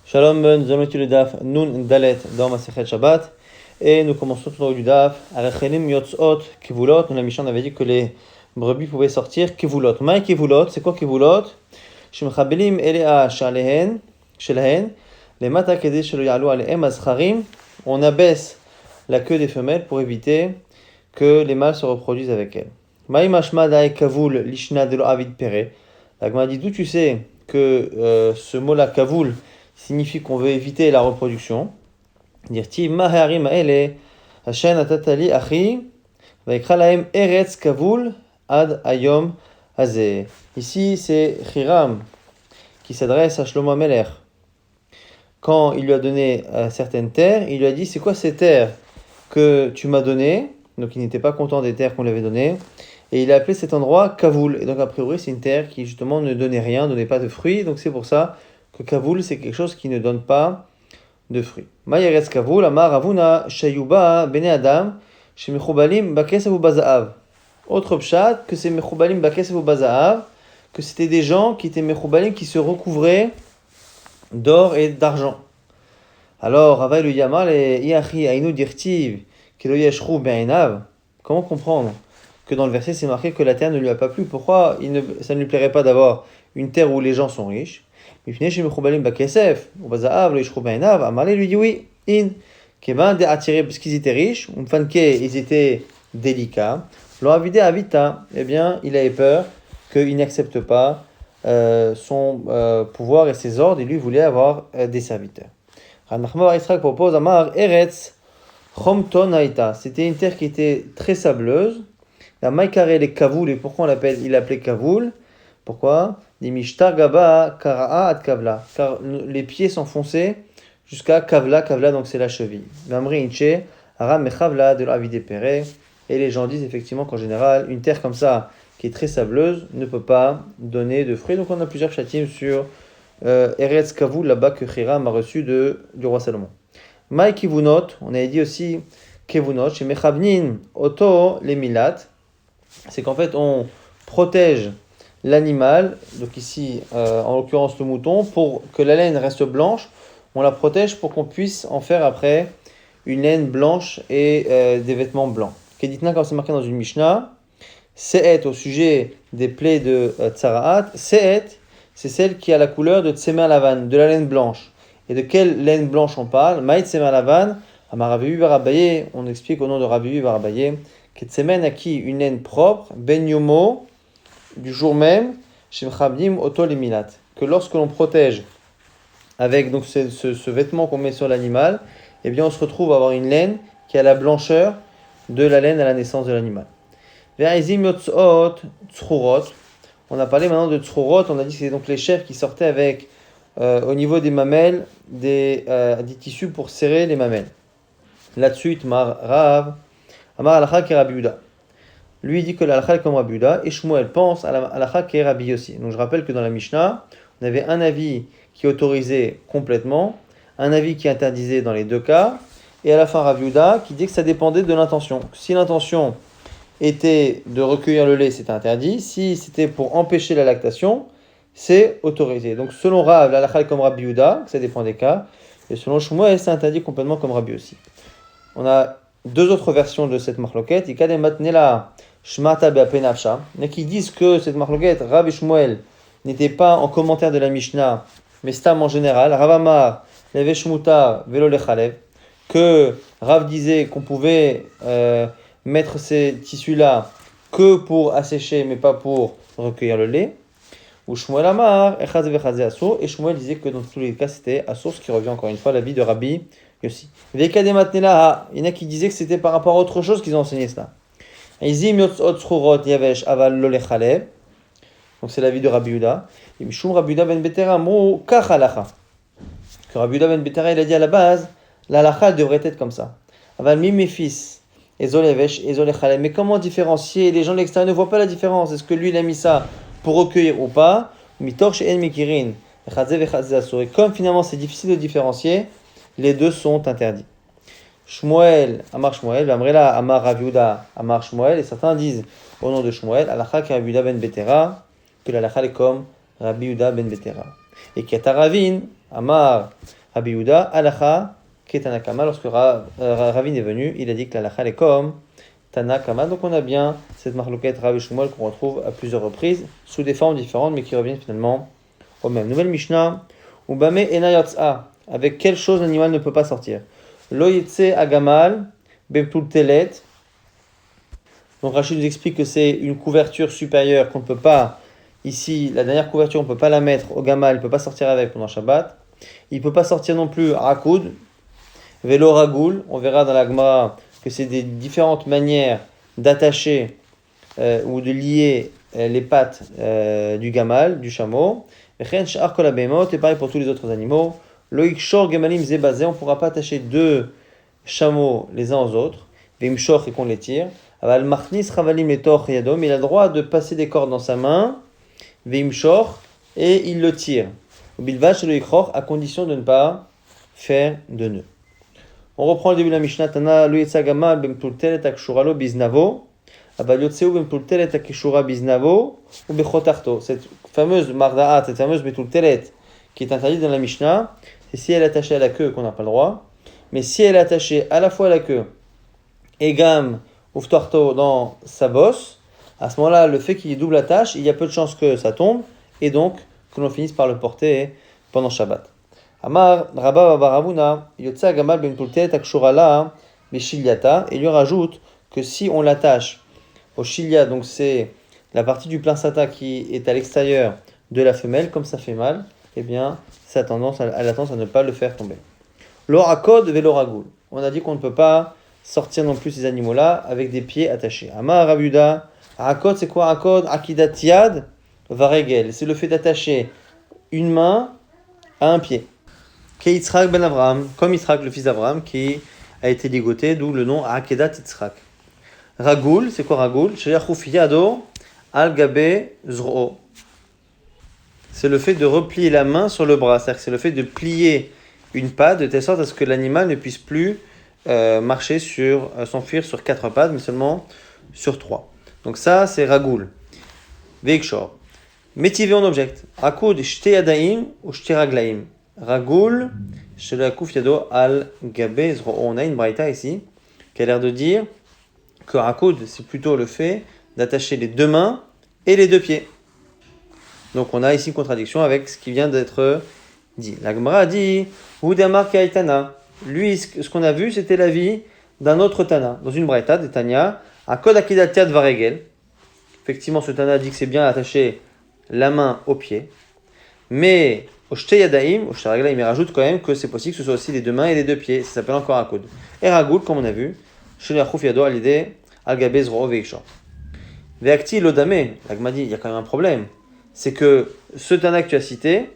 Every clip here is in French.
Shalom, nous allons étudier le daf Nun Dalet dans Masechet Shabbat et nous commençons toujours du daf Arechelim Yotzot Kivulot. Nous la Mishnah on avait dit que les brebis pouvaient sortir Kivulot. Maï Kivulot, c'est quoi Kivulot? Shemchabelim Elea Shalehen Shelahen les Mata Kedeh Shelo Yalu Alehem Azcharim. On abaisse la queue des femelles pour éviter que les mâles se reproduisent avec elles. Maï Mashma Dae Kavul Lishna Delo Avid Pere. La Gemara dit d'où tu sais que ce mot-là Kavul signifie qu'on veut éviter la reproduction. Dire-t-il Maharim Aele Hashem Atatali Achi Vaikra Lahem Eretz Kavul Ad Ayom Hazeh. Ici c'est Hiram qui s'adresse à Shlomo Ameler. Quand il lui a donné certaines terres, il lui a dit c'est quoi ces terres que tu m'as données? Donc il n'était pas content des terres qu'on lui avait données. Et il a appelé cet endroit Kavul. Et donc a priori c'est une terre qui justement ne donnait rien, ne donnait pas de fruits. Donc c'est pour ça que Kavul, c'est quelque chose qui ne donne pas de fruits. Mayeretz Kavul, Amar Ravuna, Shayuba, Bene Adam, chez Mechubalim, Bakesef ou Bazaav. Autre pshat, que c'est Mechubalim, Bakesef ou Bazaav, que c'était des gens qui étaient Mechubalim, qui se recouvraient d'or et d'argent. Alors, Rava lui Yamar, les Iachi, Ainu Dirtiv, Kelo Yeshru Be'enav. Comment comprendre que dans le verset, c'est marqué que la terre ne lui a pas plu? Pourquoi ça ne lui plairait pas d'avoir une terre où les gens sont riches? Lui dit oui, parce qu'ils étaient riches, ils étaient délicats. Eh bien, il avait peur qu'ils n'acceptent pas son pouvoir et ses ordres, et lui voulait avoir des serviteurs. Israël propose Amar Eretz Chomton Haïta. C'était une terre qui était très sableuse. La Maïkare les Kavoul, et pourquoi il l'appelait Kavoul? Pourquoi? Car les pieds s'enfonçaient jusqu'à Kavla, donc c'est la cheville. Et les gens disent effectivement qu'en général, une terre comme ça, qui est très sableuse, ne peut pas donner de fruits. Donc on a plusieurs chatim sur Eretz Kavul, là-bas que Hiram a reçu du roi Salomon. Maï Kivunot, on avait dit aussi Kivunot, chez Mechavnin, Oto, les Milat. C'est qu'en fait, on protège l'animal, donc ici, en l'occurrence le mouton, pour que la laine reste blanche, on la protège pour qu'on puisse en faire après une laine blanche et des vêtements blancs. Keditna, comme c'est marqué dans une Mishnah, Se'et, au sujet des plaies de Tsaraat, Se'et, c'est celle qui a la couleur de Tsemer Lavan, de la laine blanche. Et de quelle laine blanche on parle? Maït Tsemer Lavan, Amaravivu Barabaye, on explique au nom de Ravivu Barabaye, que Tsemen a qui une laine propre, Ben Yomo, du jour même, Shemchabdim Oto Lemilat, que lorsque l'on protège avec donc ce vêtement qu'on met sur l'animal, eh bien on se retrouve à avoir une laine qui a la blancheur de la laine à la naissance de l'animal. Ve'aizim Yotzot Tzchurot, on a parlé maintenant de Tzchurot, on a dit que c'est donc les chèvres qui sortaient avec au niveau des mamelles des tissus pour serrer les mamelles. Là-dessus, Itmar Rav, Amar Alacha qui est Rabbi Yehuda. Lui dit que l'Alacha est comme Rabbi Yehuda, et Shmuel pense à l'Alacha qui est Rabbi aussi. Donc je rappelle que dans la Mishnah, on avait un avis qui autorisait complètement, un avis qui interdisait dans les deux cas, et à la fin Rabbi Yehuda qui dit que ça dépendait de l'intention. Si l'intention était de recueillir le lait, c'est interdit. Si c'était pour empêcher la lactation, c'est autorisé. Donc selon Rav, l'Alacha est comme Rabbi Yehuda, ça dépend des cas, et selon Shmuel, c'est interdit complètement comme Rabbi aussi. On a deux autres versions de cette marloquette. Il y a qui disent que cette marloquette, Rav et Shmuel, n'était pas en commentaire de la Mishnah, mais stam en général. Rav Amar, Leve Shmutar, Velo Lechalev, que Rav disait qu'on pouvait mettre ces tissus-là que pour assécher, mais pas pour recueillir le lait. Ou Shmuel Amar, Echaz Vechazé Assour, et Shmuel disait que dans tous les cas, c'était Assour, ce qui revient encore une fois à l'avis de Rabbi Yossi. Il y en a qui disaient que c'était par rapport à autre chose qu'ils ont enseigné cela. Donc c'est l'avis de Rabbi Yehuda. Que Rabbi Yehuda ben Betera il a dit à la base, la halakha devrait être comme ça. Mais comment différencier? Les gens de l'extérieur ne voient pas la différence. Est-ce que lui il a mis ça pour recueillir ou pas? Et comme finalement c'est difficile de différencier, les deux sont interdits. Shmuel, Amar Shmuel, Amrela, Amar Rav Yehuda, Amar Shmuel, et certains disent au nom de Shmuel, Alacha ki Rabbi Yehuda ben Betera, que l'Alacha est comme Rabbi Yehuda ben Betera. Et Kataravin, Amar Rabbi Yehuda, Halacha, Ketanakama, lorsque Ravine est venu, il a dit que l'Halacha est comme Tanakama. Donc on a bien cette marloquette Rav et Shmuel qu'on retrouve à plusieurs reprises, sous des formes différentes, mais qui reviennent finalement au même. Nouvelle Mishnah, Ubame ena yatsa, avec quelle chose l'animal ne peut pas sortir? Lo yetse agamal, beptul telet. Donc Rachid nous explique que c'est une couverture supérieure qu'on ne peut pas, ici, la dernière couverture, on ne peut pas la mettre au gamal, il ne peut pas sortir avec pendant Shabbat. Il ne peut pas sortir non plus rakoud, vélo ragoul, on verra dans la Gemara que c'est des différentes manières d'attacher ou de lier les pattes du gamal, du chameau. Et pareil pour tous les autres animaux. Loïk shor gemalim zebazé, on ne pourra pas attacher deux chameaux les uns aux autres. Vim shor et qu'on les tire. Aval machnis ravalim etoch yadom, il a le droit de passer des cordes dans sa main. Vim shor et il le tire. Bilvash loïk shor à condition de ne pas faire de nœud. On reprend le début de la Mishnah. Tana lo yetsa gamal bemtul telet akshura lo biznavo. Aval yotseu bemtul telet akshura biznavo ou bechotarto. Cette fameuse mardaat, cette fameuse betul telet qui est interdite dans la Mishnah, c'est si elle est attachée à la queue qu'on n'a pas le droit. Mais si elle est attachée à la fois à la queue et gam ou ftarto dans sa bosse, à ce moment-là, le fait qu'il y ait double attache, il y a peu de chances que ça tombe et donc que l'on finisse par le porter pendant Shabbat. Amar Rabba Baravuna, Yotsa Gamal Ben Tultet Akshurala, Meshiliata, et il lui rajoute que si on l'attache au shilia, donc c'est la partie du plein sata qui est à l'extérieur de la femelle, comme ça fait mal, eh bien, ça a tendance à ne pas le faire tomber. L'orakod veloragoul. On a dit qu'on ne peut pas sortir non plus ces animaux-là avec des pieds attachés. Amar Rabuda, Akod, c'est quoi Akod? Akidat yad varegel. C'est le fait d'attacher une main à un pied. Yitzhak ben Avraham, comme Yitzhak le fils d'Avraham qui a été ligoté, d'où le nom Akedat Yitzhak. Ragoul, c'est quoi Ragoul? Sheyachuf yado al gabe zro. C'est le fait de replier la main sur le bras, c'est-à-dire que c'est le fait de plier une patte de telle sorte à ce que l'animal ne puisse plus marcher s'enfuir sur 4 pattes, mais seulement sur 3. Donc ça, c'est Ragoul. Veikshor. Métivé en object. Akoud shte yadaim ou shte raglaim. Ragoul, Shelakuf Yado al Gabe Zro. On a une braïta ici qui a l'air de dire que Rakoud, c'est plutôt le fait d'attacher les deux mains et les deux pieds. Donc on a ici une contradiction avec ce qui vient d'être dit. La Gemara a dit Hudamar Kaitana. Lui, ce qu'on a vu, c'était l'avis d'un autre Tana. Dans une braïta de Tanya, Akod Akidatiat Varegel. Effectivement, ce Tana dit que c'est bien d'attacher la main au pied. Mais au Shtei Yadaim, au Shtei Raglaim, il rajoute quand même que c'est possible que ce soit aussi les deux mains et les deux pieds. Ça s'appelle encore Akoud. Et Ragoul, comme on a vu, Sheliachuf Yado al Ide al Gabe Zro Veikshor. Veakti Lodame, la Gemara dit, il y a quand même un problème. C'est que ce Tana que tu as cité,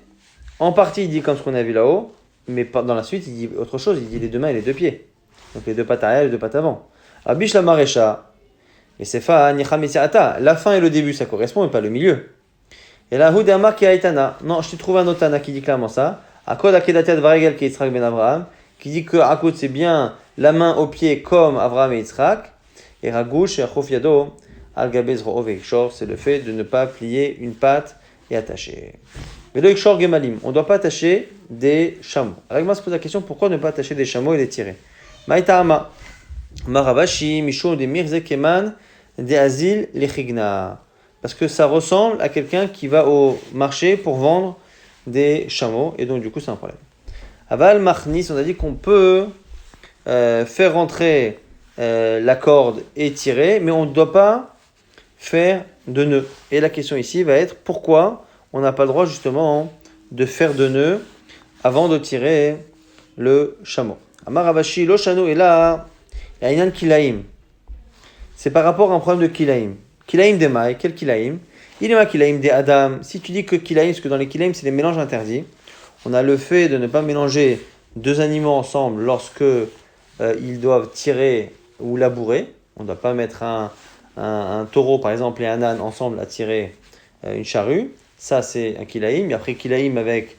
en partie il dit comme ce qu'on a vu là-haut, mais dans la suite il dit autre chose, il dit les deux mains et les deux pieds. Donc les deux pattes arrière et les deux pattes avant. Abish la Maresha, et Sefa Nicha Mesiata, la fin et le début ça correspond, mais pas le milieu. Et là, Hudamar ki Aitana. Non, je t'ai trouvé un autre Tana qui dit clairement ça. Akod Akedatiat Varegel ki Yitzhak ben Avraham, qui dit que Akod c'est bien la main au pied comme Avraham et Yitzhak. Et Ragouch et Achuf Yado al Gabe Zro Veikshor, c'est le fait de ne pas plier une patte et attacher. Velo Ikshor Gemalim, on ne doit pas attacher des chameaux. Alors, se pose la question pourquoi ne pas attacher des chameaux et les tirer. Maïtahama. Maravashi, Mishon de Mirze Keman, de Azil Lechigna. Parce que ça ressemble à quelqu'un qui va au marché pour vendre des chameaux, et donc du coup c'est un problème. Aval Machnis, on a dit qu'on peut faire rentrer la corde et tirer, mais on ne doit pas faire de nœud. Et la question ici va être pourquoi on n'a pas le droit justement de faire de nœud avant de tirer le chameau. Amaravashi, lo shano, et là, il y a un kilaim. C'est par rapport à un problème de kilaim. Kilaim de maï, quel kilaim? Il est ma kilaim de Adam. Si tu dis que kilaim, parce que dans les kilaim, c'est les mélanges interdits, on a le fait de ne pas mélanger deux animaux ensemble lorsque ils doivent tirer ou labourer. On ne doit pas mettre un taureau, par exemple, et un âne ensemble à tirer une charrue. Ça, c'est un kilaim. Et après, kilaim avec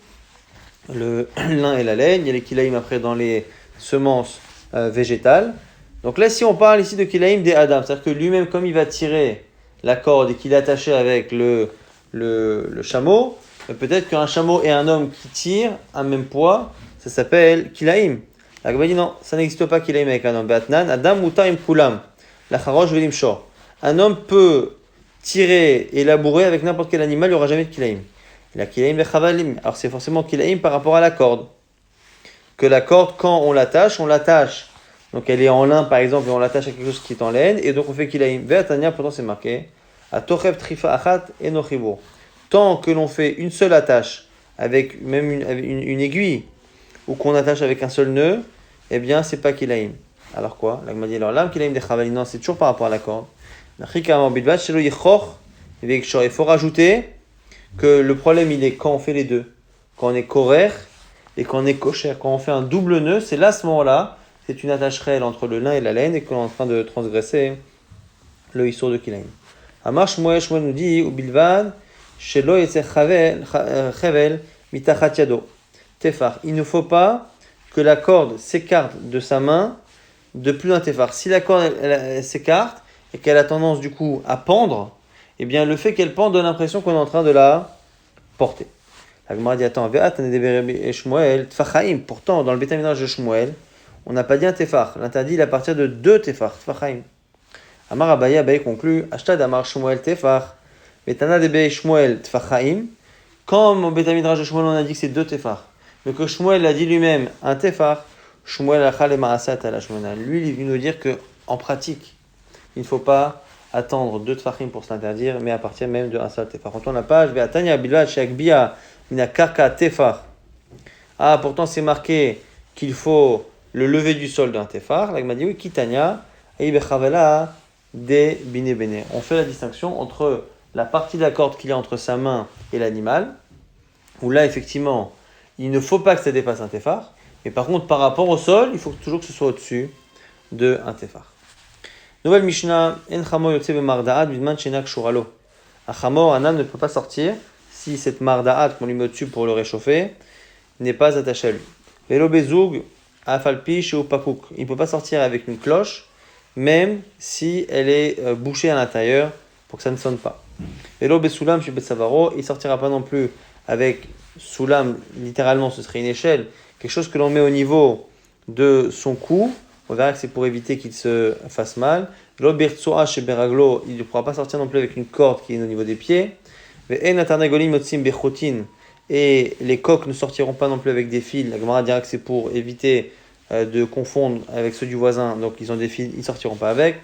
le lin et la laine. Il y a les kilaim après dans les semences végétales. Donc là, si on parle ici de kilaim des Adam, c'est-à-dire que lui-même, comme il va tirer la corde et qu'il est attaché avec le chameau, peut-être qu'un chameau et un homme qui tirent un même poids, ça s'appelle kilaim. La Gemara dit non, ça n'existe pas kilaim avec un homme. Be'atnan, adam mutaim kulam, la charosh velim shor. Un homme peut tirer et labourer avec n'importe quel animal, il n'y aura jamais de kilaim. La kilaim vechavalim. Alors c'est forcément kilaim par rapport à la corde. Que la corde, quand on l'attache, donc elle est en lin par exemple, et on l'attache à quelque chose qui est en laine, et donc on fait kilaim. Ve'atania, pourtant c'est marqué, à tochev trifa achat et nochibur. Tant que l'on fait une seule attache, avec même une aiguille, ou qu'on attache avec un seul nœud, eh bien c'est pas kilaim. Alors quoi? La Gemara dit alors l'âme kilaim de chavalim, non, c'est toujours par rapport à la corde. Il faut rajouter que le problème il est quand on fait les deux, quand on est korer et quand on est kosher, quand on fait un double nœud, c'est là à ce moment-là, c'est une attache réelle entre le lin et la laine et qu'on est en train de transgresser le issour de kilaim. Amar Shmuel nous dit ou bilvad shelo yetzer chevel mitachat yado tefar. Il ne faut pas que la corde s'écarte de sa main de plus d'un tefar. Si la corde elle s'écarte et qu'elle a tendance du coup à pendre, eh bien le fait qu'elle pende donne l'impression qu'on est en train de la porter. La Gemara dit attends, pourtant dans le Beit Midrash de Shmuel, on n'a pas dit un tefar. L'interdit il est à partir de 2 tefar, tfachaim. Amar Abaye conclut Ashtad Amar Shmuel tefar, Betana debe Shmuel tfachaim. Comme au Beit Midrash de Shmuel on a dit que c'est 2 tefar, mais que Shmuel a dit lui-même un tefar, Shmuel achal ma'asat ala Shmuel. Lui il vient nous dire que en pratique il ne faut pas attendre 2 tfachim pour se l'interdire, mais à partir même de un seul tefar. On tourne la page, Ve'atanya bilvad she'akbia mina karka tefar. Ah, pourtant c'est marqué qu'il faut le lever du sol d'un tefar. Là, il m'a dit oui, kitanya, aïbechavala de bine bene. On fait la distinction entre la partie de la corde qu'il y a entre sa main et l'animal, où là, effectivement, il ne faut pas que ça dépasse un tefar, mais par contre, par rapport au sol, il faut toujours que ce soit au-dessus de un tefar. Nouvelle Mishnah, en chamor yotse b'marda'at b'zman she'ena kshuralo. Un chamor, un âne ne peut pas sortir si cette marda'at qu'on lui met au-dessus pour le réchauffer n'est pas attachée à lui. Velo bezoug afalpi sheu pakouk. Il ne peut pas sortir avec une cloche, même si elle est bouchée à l'intérieur pour que ça ne sonne pas. Velo besoulam sheu betsavaro. Il ne sortira pas non plus avec soulam, littéralement ce serait une échelle, quelque chose que l'on met au niveau de son cou. On verra que c'est pour éviter qu'il se fasse mal. Lo birtsoa chez beraglo, il ne pourra pas sortir non plus avec une corde qui est au niveau des pieds. Et les coques ne sortiront pas non plus avec des fils. La Gemara dira que c'est pour éviter de confondre avec ceux du voisin. Donc ils ont des fils, ils ne sortiront pas avec.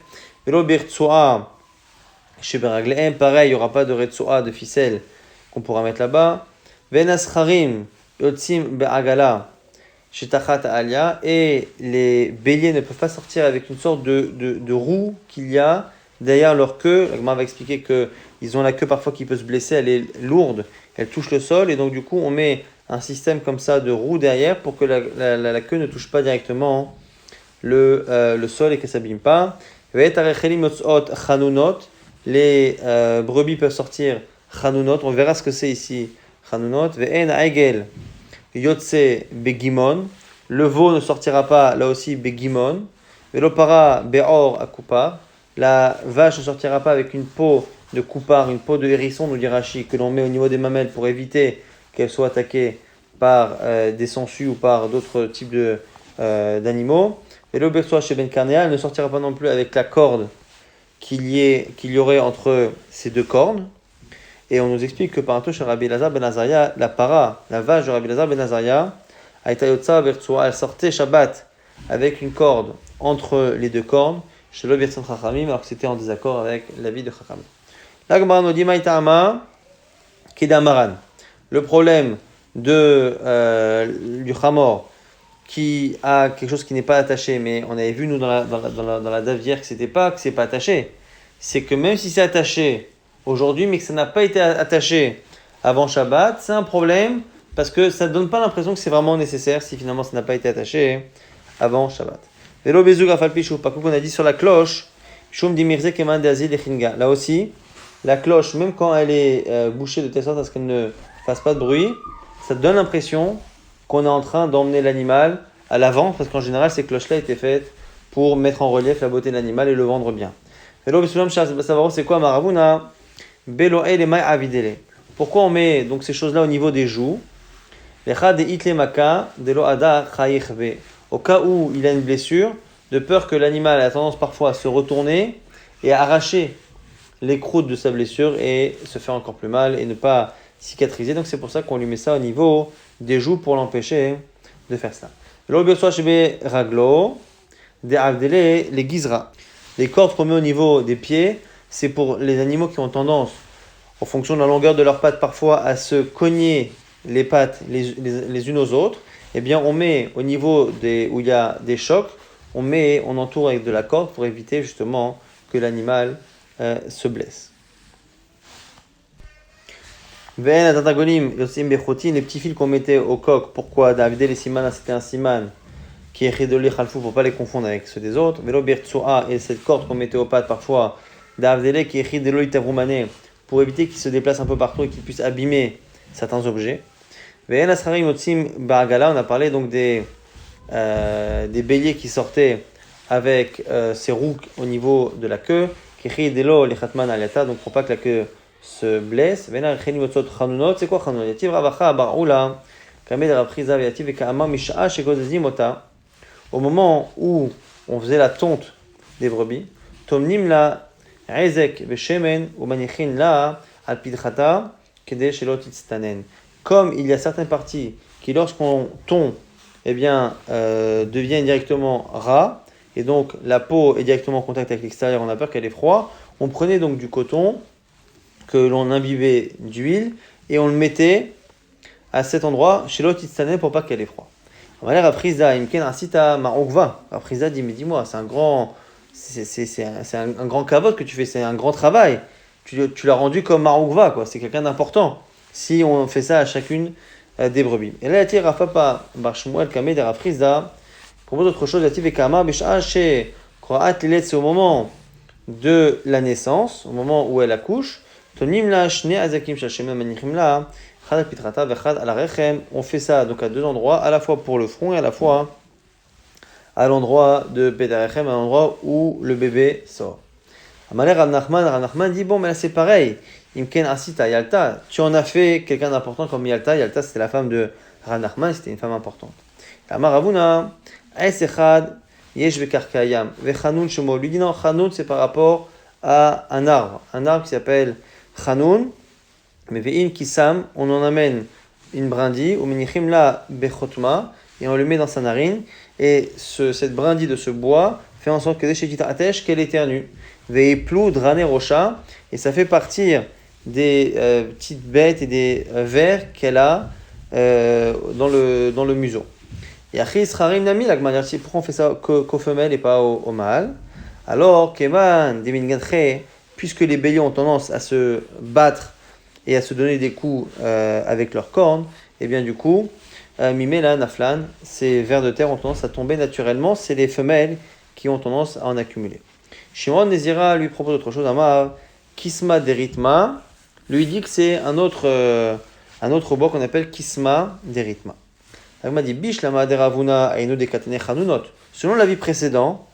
Lo birtsoa chez beragleem, pareil, il n'y aura pas de retsoa, de ficelle qu'on pourra mettre là-bas. Venascharim yotzim be'agala. Et les béliers ne peuvent pas sortir avec une sorte de roue qu'il y a derrière leur queue. La Gemara va expliquer qu'ils ont la queue parfois qui peut se blesser, elle est lourde, elle touche le sol, et donc du coup on met un système comme ça de roue derrière pour que la queue ne touche pas directement le sol et qu'elle ne s'abîme pas. Les brebis peuvent sortir chanunot, on verra ce que c'est ici, chanunot. Yotse begimon, le veau ne sortira pas là aussi begimon. Velopara beor akupar, la vache ne sortira pas avec une peau de coupard, une peau de hérisson, nous dit Rashi, que l'on met au niveau des mamelles pour éviter qu'elle soit attaquée par des sangsues ou par d'autres types d'animaux. Velobersoa chez Ben Karnea, elle ne sortira pas non plus avec la corde qu'il y aurait entre ces deux cornes. Et on nous explique que par un chez Rabbi Elazar ben Azaria, la vache de Rabbi Elazar ben Azaria, elle sortait Shabbat avec une corde entre les deux cornes, chez le Birsan Chachamim, alors que c'était en désaccord avec l'avis de Chachamim. La Gemara nous dit Maïtama Kedamaran. Le problème du Chamor qui a quelque chose qui n'est pas attaché, mais on avait vu nous dans la davière que c'est pas attaché, c'est que même si c'est attaché aujourd'hui, mais que ça n'a pas été attaché avant Shabbat, c'est un problème parce que ça ne donne pas l'impression que c'est vraiment nécessaire si finalement ça n'a pas été attaché avant Shabbat. Velo bezug afalpi shou pakouk, on a dit sur la cloche, shum dimirze keman de azil lechinga. Là aussi, la cloche, même quand elle est bouchée de telle sorte à ce qu'elle ne fasse pas de bruit, ça donne l'impression qu'on est en train d'emmener l'animal à l'avant, parce qu'en général, ces cloches-là étaient faites pour mettre en relief la beauté de l'animal et le vendre bien. Velo besulam shas basavaro, c'est quoi Maravuna? Pourquoi on met donc ces choses-là au niveau des joues? Au cas où il a une blessure, de peur que l'animal a tendance parfois à se retourner et à arracher les croûtes de sa blessure et se faire encore plus mal et ne pas cicatriser. Donc c'est pour ça qu'on lui met ça au niveau des joues pour l'empêcher de faire ça. Raglo, les gizra. Les cordes qu'on met au niveau des pieds, c'est pour les animaux qui ont tendance, en fonction de la longueur de leurs pattes, parfois à se cogner les pattes les unes aux autres. Eh bien, on met au niveau où il y a des chocs, on entoure avec de la corde pour éviter justement que l'animal se blesse. Les petits fils qu'on mettait au coq, pourquoi David les siman, c'était un siman qui est rédolé khalfou pour pas les confondre avec ceux des autres. Velo birtsoa et cette corde qu'on mettait aux pattes parfois, David qui est rédolé tavrumane pour éviter qu'il se déplace un peu partout et qu'il puisse abîmer certains objets. On a parlé donc des béliers qui sortaient avec ces roues au niveau de la queue, donc pour pas que la queue se blesse. C'est quoi au moment où on faisait la tonte des brebis, tomnim la ezek veshemen ou manichin la alpidrata kede shelot itztanen. Comme il y a certaines parties qui, lorsqu'on tond, eh bien, deviennent directement ras, et donc la peau est directement en contact avec l'extérieur, on a peur qu'elle ait froid, on prenait donc du coton que l'on imbibait d'huile et on le mettait à cet endroit chez l'autre pour pas qu'elle ait froid. Après dit, mais dis-moi, c'est un grand kavod que tu fais, c'est un grand travail. Tu l'as rendu comme Maroukva, quoi. C'est quelqu'un d'important. Si on fait ça à chacune des brebis. Et là, il y a Rafapa, Barshmuel, Kamed, Rafrizda, propose autre chose. C'est au moment de la naissance, au moment où elle accouche. On fait ça donc à deux endroits, à la fois pour le front et à la fois à l'endroit de Pédarechem, à l'endroit où le bébé sort. Rav Nachman dit bon, mais là c'est pareil. Imken Asita Yalta, tu en as fait quelqu'un d'important comme Yalta. Yalta c'était la femme de Rav Nachman, c'était une femme importante. Amar Ravuna, Aesechad, Yesh Vekarkayam, Vechanun Shemo. Lui dit non, Chanun c'est par rapport à un arbre qui s'appelle Chanun. Mais ve'in kisam, on en amène une brindille, ou minichim la bechotma, et on le met dans sa narine, et cette brindille de ce bois fait en sorte que deshetita atesh, qu'elle éternue. Ve'iplu drane rocha, et ça fait partir des petites bêtes et des vers qu'elle a dans le museau. Et achis harim nami, la gmanière, pourquoi on fait ça qu'aux femelles et pas au mâle? Alors, keman, demingadre, puisque les béliers ont tendance à se battre et à se donner des coups avec leurs cornes, et bien du coup, Mimela, Naflan, ces vers de terre ont tendance à tomber naturellement, c'est les femelles qui ont tendance à en accumuler. Shimon Nezira lui propose autre chose, Amar, Kisma Deritma, lui dit que c'est un autre bois qu'on appelle Kisma Deritma. Agma dit Bish Lama Deravuna Ainu Dekatene Chanunot. Selon l'avis précédent,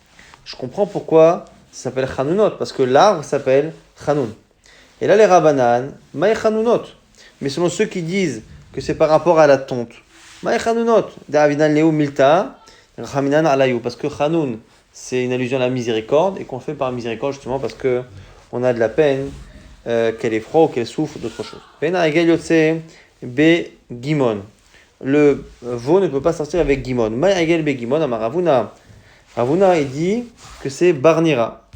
je comprends pourquoi ça s'appelle Chanunot, parce que l'arbre s'appelle Chanun. Et là, les Rabbanan, Maï Chanunot. Mais selon ceux qui disent que c'est par rapport à la tonte, Maï Chanunot, Davidan Leu Milta, Raminan Alayou. Parce que Chanun, c'est une allusion à la miséricorde, et qu'on fait par miséricorde justement parce qu'on a de la peine, qu'elle est froide ou qu'elle souffre d'autre chose. Vena Egel Yotse Be Gimon. Le veau ne peut pas sortir avec Gimon. Maï Egel Be Gimon, Amaravuna. Ravuna, il dit que c'est Barnira.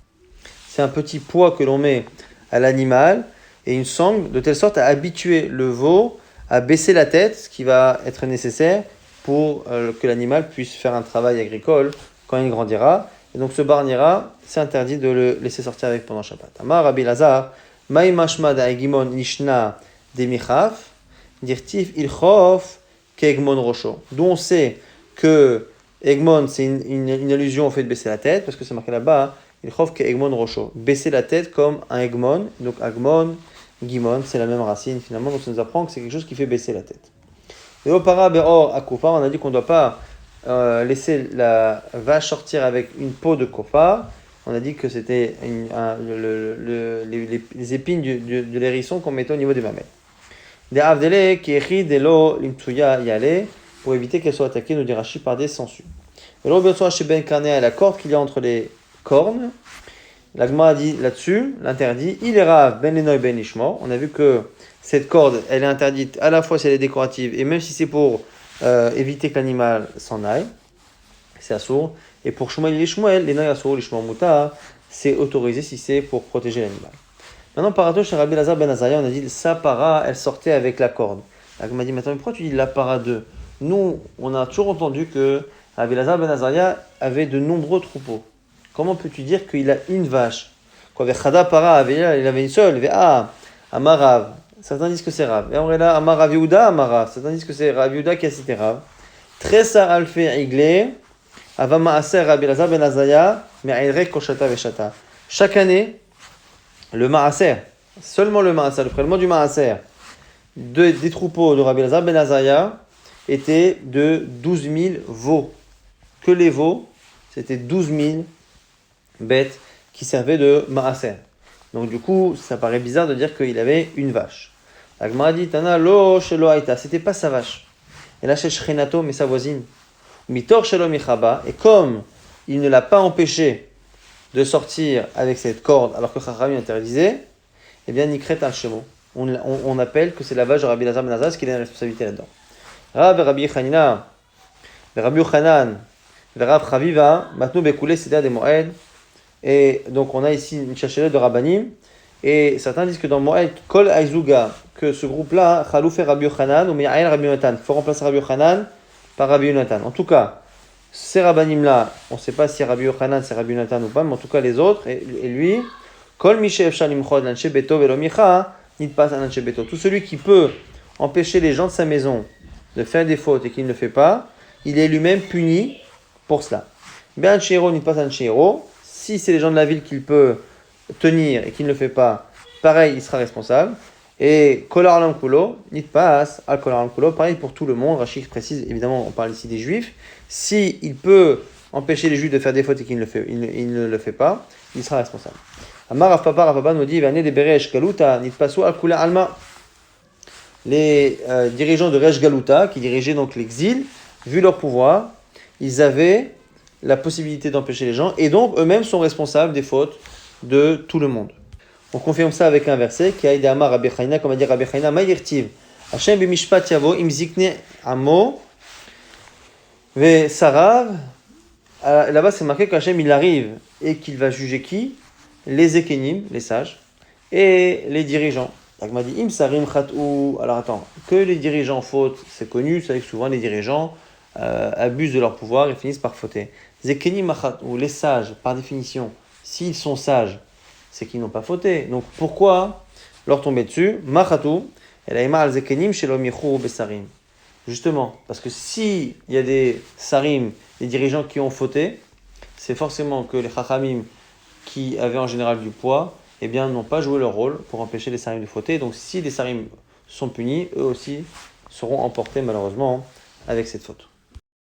C'est un petit poids que l'on met à l'animal et une sangle de telle sorte à habituer le veau à baisser la tête, ce qui va être nécessaire pour que l'animal puisse faire un travail agricole quand il grandira. Et donc ce barnira, c'est interdit de le laisser sortir avec pendant Shabbat. Amar Rabbi Lazar, Maï mashma da'egimon nishna demichaf, dirtif ilchof keegmon rosho. D'où on sait que Egmon, c'est une allusion au fait de baisser la tête, parce que c'est marqué là-bas, il trouve que Egmon Rocho. Baisser la tête comme un Egmon, donc Agmon, Gimon, c'est la même racine finalement, donc ça nous apprend que c'est quelque chose qui fait baisser la tête. Et au para be'or akofa, on a dit qu'on ne doit pas laisser la vache sortir avec une peau de kofa. On a dit que c'était les épines de l'hérisson qu'on mettait au niveau des mamelles. Des avdele qui écrit de l'eau limtsuya yale pour éviter qu'elle soit attaquée, nous dit Rashi, par des sangsues. Et l'eau bien chez Ben Karnea, la corde qu'il y a entre les cornes. L'agma a dit là-dessus, l'interdit, il est rave ben lenoy ben ishmo. On a vu que cette corde, elle est interdite à la fois si elle est décorative et même si c'est pour éviter que l'animal s'en aille, c'est assourd. Et pour Shmuel et Shmuel, lenoy assourd, l'ishmo muta, c'est autorisé si c'est pour protéger l'animal. Maintenant, par rapport à Rabbi Lazar ben Azariah, on a dit sa para, elle sortait avec la corde. L'agma a dit, mais attends, pourquoi tu dis la para 2? Nous, on a toujours entendu que Rabbi Lazar ben Azariah avait de nombreux troupeaux. Comment peux-tu dire qu'il a une vache? Quoi, Vechada para, il avait une seule. Amarav. Certains disent que c'est Rav. Et on est là, Amarav Yehuda, Amarav. Certains disent que c'est Rav Yehuda qui a cité Rav. Tressa alfe igle, avama aser Rabbi Lazar ben Azariah, me'ayrek koshata veshata. Chaque année, le maaser, seulement le maaser, le prélèvement du maaser, des troupeaux de Rabbi Lazar ben Azariah était de 12 000 veaux. Que les veaux, c'était 12 000 bête qui servait de maaser. Donc du coup, ça paraît bizarre de dire qu'il avait une vache. La Gemara dit, Tana lo shelo haïta, c'était pas sa vache. Et là, chez Shrenato, mais sa voisine. Mitor shelo michaba, et comme il ne l'a pas empêché de sortir avec cette corde, alors que Chachamim interdisait, eh bien, nikret al shemo. On appelle que c'est la vache de Rabbi Lazar ben Azariah, parce qu'il a une responsabilité là-dedans. Rav Rabbi Chanina, Rabbi Yochanan, Rav Chaviva, Matnu Bekoulé, c'est-à-dire des Moed. Et donc on a ici une chacheret de Rabbanim. Et certains disent que dans Moed, Kol Aizuga, que ce groupe-là, Chalouf et Rabbi Yochanan, ou Mi'ael Rabbi Yonatan, il faut remplacer Rabbi Yochanan par Rabbi Yonatan. En tout cas, ces Rabbanim-là, on ne sait pas si Rabbi Yochanan c'est Rabbi Yonatan ou pas, mais en tout cas les autres, et lui, Kol Mishev Shalim Chod Lanche Beto Velomicha, Nitpas Lanche Beto. Tout celui qui peut empêcher les gens de sa maison de faire des fautes et qui ne le fait pas, il est lui-même puni pour cela. Ben Shiro Nitpas Anshiro. Si c'est les gens de la ville qu'il peut tenir et qu'il ne le fait pas, pareil, il sera responsable. Et Kolar Alam Kulo, Nitpas, Al Kolar Alam Kulo, pareil pour tout le monde. Rachid précise, évidemment, on parle ici des juifs. Si il peut empêcher les juifs de faire des fautes et qu'il ne le fait pas, il sera responsable. Amar Rav nous dit, Vane de Beresh Galuta, Nitpasu Al Kula Alma. Les dirigeants de Resh Galuta, qui dirigeaient donc l'exil, vu leur pouvoir, ils avaient la possibilité d'empêcher les gens, et donc eux-mêmes sont responsables des fautes de tout le monde. On confirme ça avec un verset qui a aidé Amar Rabbi Chaina, comme a dit Rabbi Chaina, Ma'yirtiv, Hashem b'mishpat yavo im zikne amo ve sarav. Là-bas c'est marqué qu'Hashem il arrive et qu'il va juger qui? Les Ekenim, les sages, et les dirigeants. Donc m'a dit im sarim khatou. Alors attends, que les dirigeants fautent, c'est connu, vous savez que souvent les dirigeants abusent de leur pouvoir et finissent par fauter. Zekeni machat, ou les sages, par définition, s'ils sont sages, c'est qu'ils n'ont pas fauté. Donc pourquoi leur tomber dessus? Machatou, elaima al zekenim shelom yichuru besarim. Justement, parce que s'il y a des sarim, des dirigeants qui ont fauté, c'est forcément que les chachamim qui avaient en général du poids, eh bien, n'ont pas joué leur rôle pour empêcher les sarim de fauter. Donc si les sarim sont punis, eux aussi seront emportés malheureusement avec cette faute.